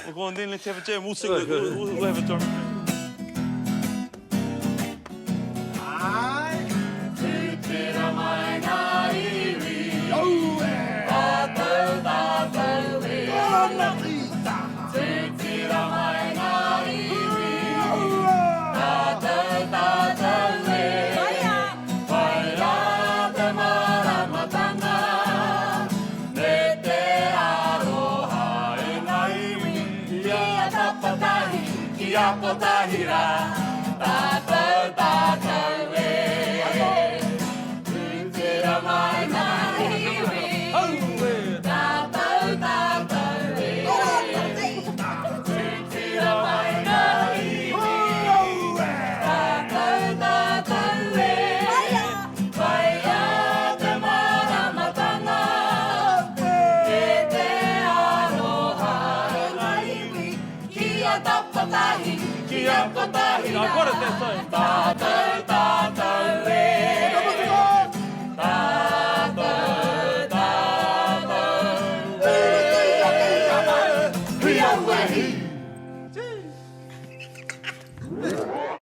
We'll go on then, let's have a jam. We'll sing it. We'll have a jam. Potahira, tata tata we, tira mai naiwi, tata tata we, tira mai naiwi, tata tata we, vaya te maramatanga, e te aroha naiwi, kia tapatahi. I got it that time.